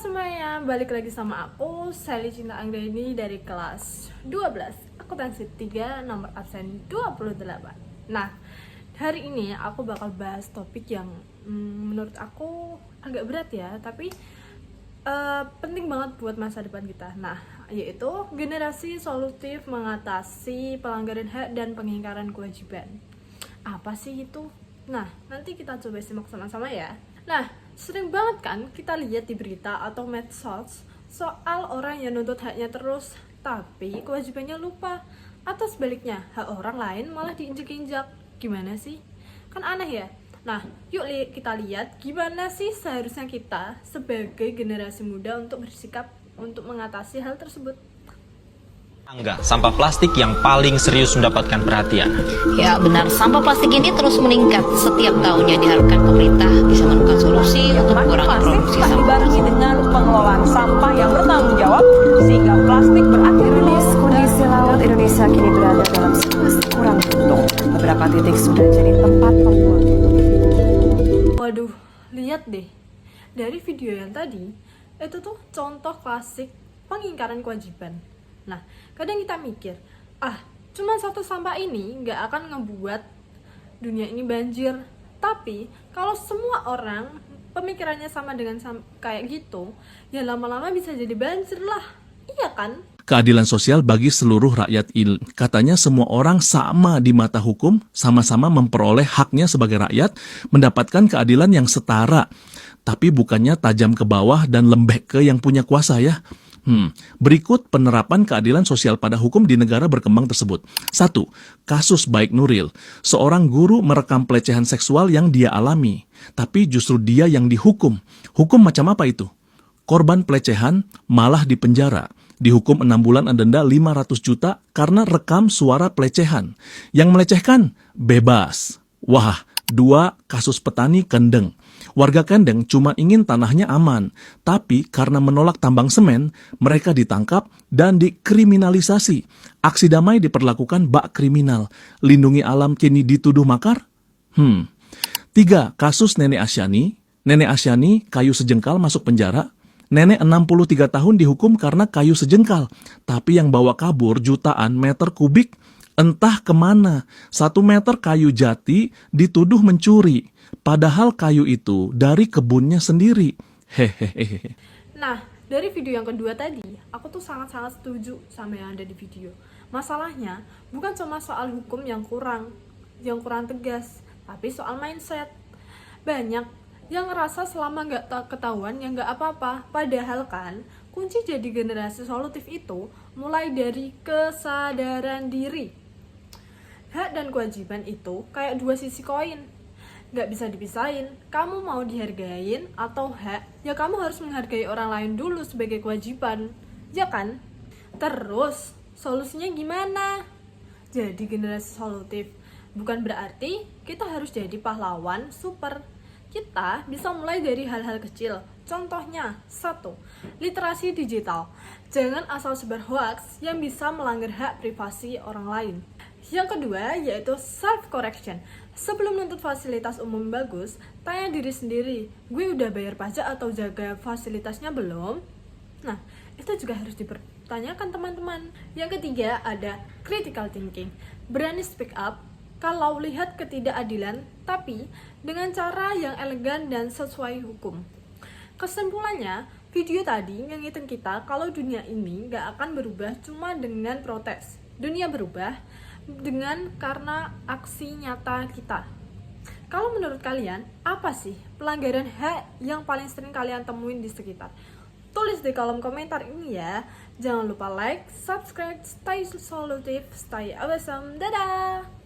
semuanya, balik lagi sama aku, Sally Cinta Anggreni dari kelas 12 akuntansi 3 nomor absen 28. Nah, hari ini aku bakal bahas topik yang menurut aku agak berat ya, tapi penting banget buat masa depan kita. Nah, yaitu generasi solutif mengatasi pelanggaran hak dan pengingkaran kewajiban. Apa sih itu? Nah, nanti kita coba simak sama-sama ya. Nah, sering banget kan kita lihat di berita atau medsos soal orang yang nuntut haknya terus, tapi kewajibannya lupa. Atau sebaliknya, hak orang lain malah diinjak-injak. Gimana sih? Kan aneh ya? Nah, yuk kita lihat gimana sih seharusnya kita sebagai generasi muda untuk bersikap untuk mengatasi hal tersebut. Sampah plastik yang paling serius mendapatkan perhatian. Ya benar, sampah plastik ini terus meningkat setiap tahunnya. Diharapkan pemerintah bisa menemukan solusi untuk mengurangi produksi sampah. Dibarengi dengan pengelolaan sampah yang bertanggung jawab sehingga plastik berakhir. Kondisi laut Indonesia kini berada dalam situasi kurang beruntung. Beberapa titik sudah jadi tempat pembuangan. Waduh, lihat deh. Dari video yang tadi, itu tuh contoh klasik pengingkaran kewajiban. Nah, kadang kita mikir, cuma satu sampah ini nggak akan ngebuat dunia ini banjir. Tapi, kalau semua orang pemikirannya sama dengan kayak gitu, ya lama-lama bisa jadi banjir lah. Iya kan? Keadilan sosial bagi seluruh rakyat ini. Katanya semua orang sama di mata hukum, sama-sama memperoleh haknya sebagai rakyat, mendapatkan keadilan yang setara. Tapi bukannya tajam ke bawah dan lembek ke yang punya kuasa ya. Berikut penerapan keadilan sosial pada hukum di negara berkembang tersebut. 1. Kasus Baik Nuril. Seorang guru merekam pelecehan seksual yang dia alami, tapi justru dia yang dihukum. Hukum macam apa itu? Korban pelecehan malah dipenjara. Dihukum 6 bulan dan denda 500 juta karena rekam suara pelecehan. Yang melecehkan bebas. Wah, 2. Kasus petani Kendeng. Warga Kendeng cuma ingin tanahnya aman, tapi karena menolak tambang semen, mereka ditangkap dan dikriminalisasi. Aksi damai diperlakukan bak kriminal. Lindungi alam kini dituduh makar? 3. Kasus Nenek Asyani. Nenek Asyani kayu sejengkal masuk penjara. Nenek 63 tahun dihukum karena kayu sejengkal, tapi yang bawa kabur jutaan meter kubik entah kemana. 1 meter kayu jati dituduh mencuri. Padahal kayu itu dari kebunnya sendiri. Hehehe. Nah, dari video yang kedua tadi, aku tuh sangat-sangat setuju sama yang ada di video. Masalahnya bukan cuma soal hukum yang kurang tegas, tapi soal mindset. Banyak yang ngerasa selama nggak ketahuan ya nggak apa-apa. Padahal kan kunci jadi generasi solutif itu mulai dari kesadaran diri. Hak dan kewajiban itu kayak dua sisi koin, nggak bisa dipisahin. Kamu mau dihargain atau hak, ya kamu harus menghargai orang lain dulu sebagai kewajiban, ya kan? Terus, solusinya gimana? Jadi generasi solutif bukan berarti kita harus jadi pahlawan super. Kita bisa mulai dari hal-hal kecil. Contohnya, 1. Literasi digital. Jangan asal sebar hoax yang bisa melanggar hak privasi orang lain. Yang kedua, yaitu self-correction. Sebelum nuntut fasilitas umum bagus, tanya diri sendiri, gue udah bayar pajak atau jaga fasilitasnya belum? Nah, itu juga harus dipertanyakan teman-teman. Yang ketiga, ada critical thinking. Berani speak up kalau lihat ketidakadilan, tapi dengan cara yang elegan dan sesuai hukum. Kesimpulannya, video tadi ngingetin kita kalau dunia ini gak akan berubah cuma dengan protes. Dunia berubah karena aksi nyata kita. Kalau menurut kalian, apa sih pelanggaran hak yang paling sering kalian temuin di sekitar? Tulis di kolom komentar ini ya. Jangan lupa like, subscribe, stay solutif, stay awesome. Dadah!